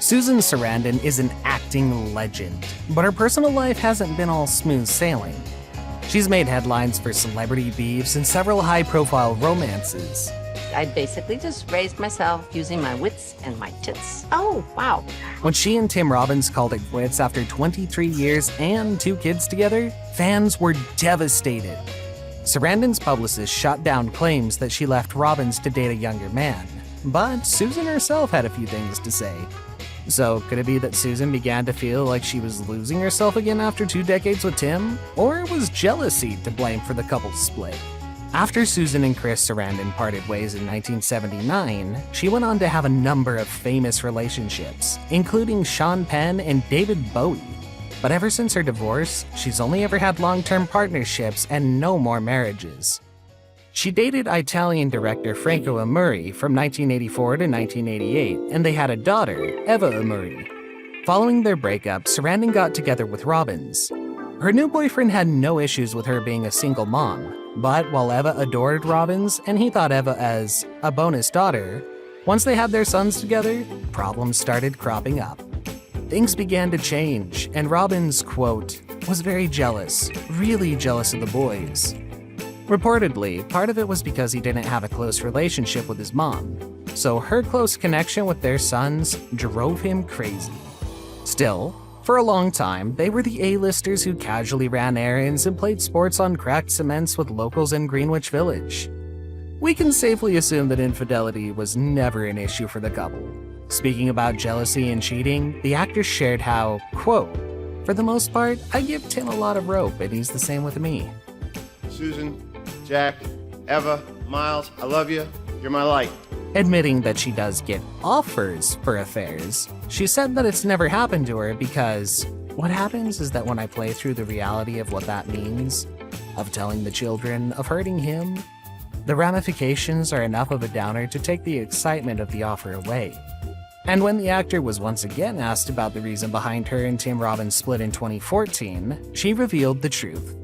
Susan Sarandon is an acting legend, but her personal life hasn't been all smooth sailing. She's made headlines for celebrity beefs and several high-profile romances. I basically just raised myself using my wits and my tits. Oh, wow. When she and Tim Robbins called it quits after 23 years and 2 kids together, fans were devastated. Sarandon's publicist shot down claims that she left Robbins to date a younger man, but Susan herself had a few things to say. So could it be that Susan began to feel like she was losing herself again after 2 decades with Tim? Or was jealousy to blame for the couple's split? After Susan and Chris Sarandon parted ways in 1979, she went on to have a number of famous relationships, including Sean Penn and David Bowie. But ever since her divorce, she's only ever had long-term partnerships and no more marriages. She dated Italian director Franco Amuri from 1984 to 1988, and they had a daughter, Eva Amuri. Following their breakup, Sarandon got together with Robbins. Her new boyfriend had no issues with her being a single mom, but while Eva adored Robbins and he thought Eva as a bonus daughter, once they had their sons together, problems started cropping up. Things began to change, and Robbins, quote, was very jealous, really jealous of the boys. Reportedly, part of it was because he didn't have a close relationship with his mom, so her close connection with their sons drove him crazy. Still, for a long time, they were the A-listers who casually ran errands and played sports on cracked cements with locals in Greenwich Village. We can safely assume that infidelity was never an issue for the couple. Speaking about jealousy and cheating, the actress shared how, quote, "For the most part, I give Tim a lot of rope and he's the same with me." Susan, Jack, Eva, Miles, I love you. You're my light. Admitting that she does get offers for affairs, she said that it's never happened to her because what happens is that when I play through the reality of what that means, of telling the children, of hurting him, the ramifications are enough of a downer to take the excitement of the offer away. And when the actor was once again asked about the reason behind her and Tim Robbins' split in 2014, she revealed the truth.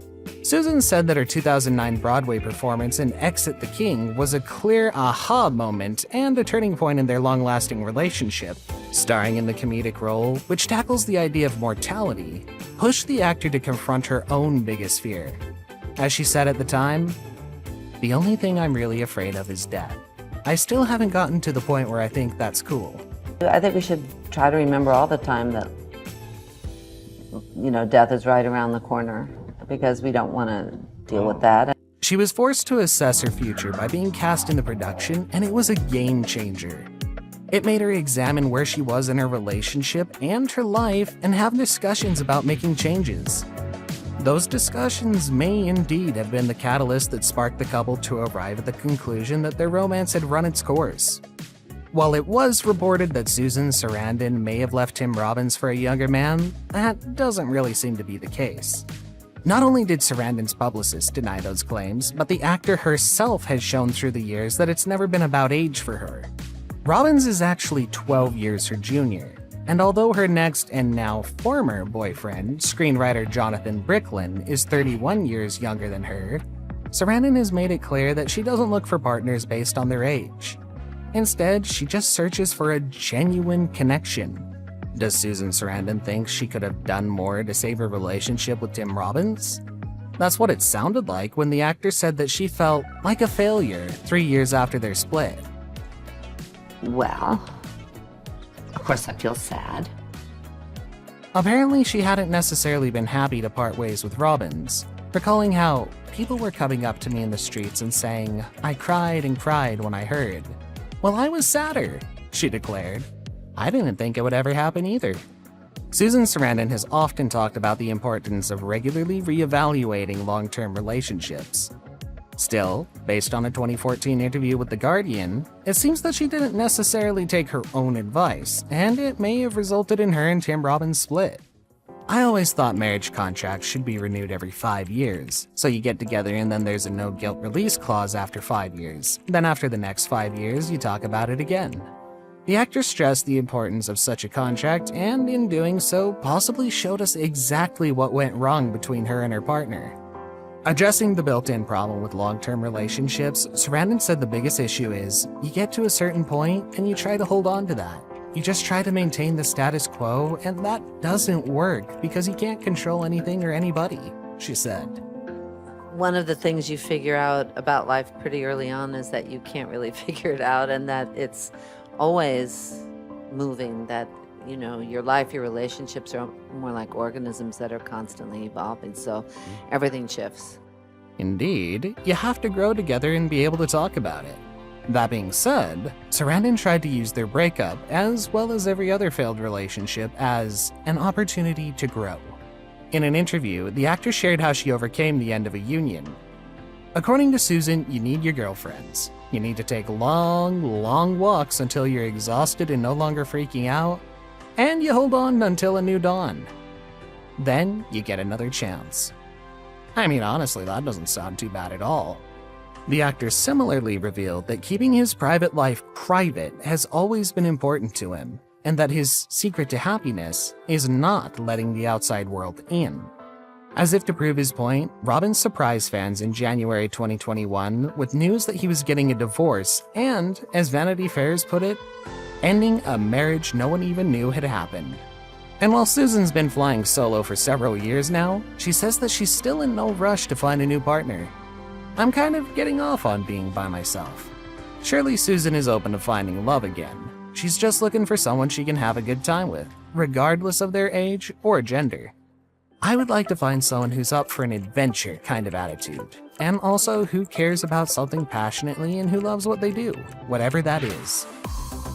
Susan said that her 2009 Broadway performance in Exit the King was a clear aha moment and a turning point in their long-lasting relationship. Starring in the comedic role, which tackles the idea of mortality, pushed the actor to confront her own biggest fear. As she said at the time, "The only thing I'm really afraid of is death. I still haven't gotten to the point where I think that's cool." I think we should try to remember all the time that, death is right around the corner, because we don't want to deal with that. She was forced to assess her future by being cast in the production, and it was a game changer. It made her examine where she was in her relationship and her life and have discussions about making changes. Those discussions may indeed have been the catalyst that sparked the couple to arrive at the conclusion that their romance had run its course. While it was reported that Susan Sarandon may have left Tim Robbins for a younger man, that doesn't really seem to be the case. Not only did Sarandon's publicist deny those claims, but the actor herself has shown through the years that it's never been about age for her. Robbins is actually 12 years her junior, and although her next and now former boyfriend, screenwriter Jonathan Bricklin, is 31 years younger than her, Sarandon has made it clear that she doesn't look for partners based on their age. Instead, she just searches for a genuine connection. Does Susan Sarandon think she could have done more to save her relationship with Tim Robbins? That's what it sounded like when the actor said that she felt like a failure 3 years after their split. Well, of course I feel sad. Apparently, she hadn't necessarily been happy to part ways with Robbins, recalling how people were coming up to me in the streets and saying, "I cried and cried when I heard." "Well, I was sadder," she declared. "I didn't think it would ever happen either." Susan Sarandon has often talked about the importance of regularly reevaluating long-term relationships. Still, based on a 2014 interview with The Guardian, it seems that she didn't necessarily take her own advice, and it may have resulted in her and Tim Robbins' split. "I always thought marriage contracts should be renewed every 5 years, so you get together and then there's a no-guilt release clause after 5 years. Then after the next 5 years, you talk about it again." The actor stressed the importance of such a contract, and in doing so, possibly showed us exactly what went wrong between her and her partner. Addressing the built-in problem with long-term relationships, Sarandon said the biggest issue is, you get to a certain point and you try to hold on to that. You just try to maintain the status quo, and that doesn't work because you can't control anything or anybody, she said. One of the things you figure out about life pretty early on is that you can't really figure it out, and that it's always moving, that, you know, your life, your relationships are more like organisms that are constantly evolving, so everything shifts. Indeed, you have to grow together and be able to talk about it. That being said, Sarandon tried to use their breakup, as well as every other failed relationship, as an opportunity to grow. In an interview, the actress shared how she overcame the end of a union. According to Susan, you need your girlfriends. You need to take long, long walks until you're exhausted and no longer freaking out, and you hold on until a new dawn. Then you get another chance. I mean, honestly, that doesn't sound too bad at all. The actor similarly revealed that keeping his private life private has always been important to him, and that his secret to happiness is not letting the outside world in. As if to prove his point, Robbins surprised fans in January 2021 with news that he was getting a divorce and, as Vanity Fair's put it, ending a marriage no one even knew had happened. And while Susan's been flying solo for several years now, she says that she's still in no rush to find a new partner. I'm kind of getting off on being by myself. Surely Susan is open to finding love again. She's just looking for someone she can have a good time with, regardless of their age or gender. I would like to find someone who's up for an adventure kind of attitude, and also who cares about something passionately and who loves what they do, whatever that is.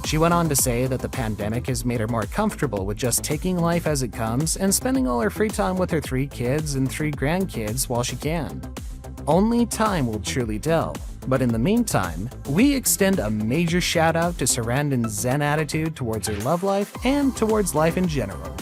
She went on to say that the pandemic has made her more comfortable with just taking life as it comes and spending all her free time with her 3 kids and 3 grandkids while she can. Only time will truly tell, but in the meantime, we extend a major shout out to Sarandon's zen attitude towards her love life and towards life in general.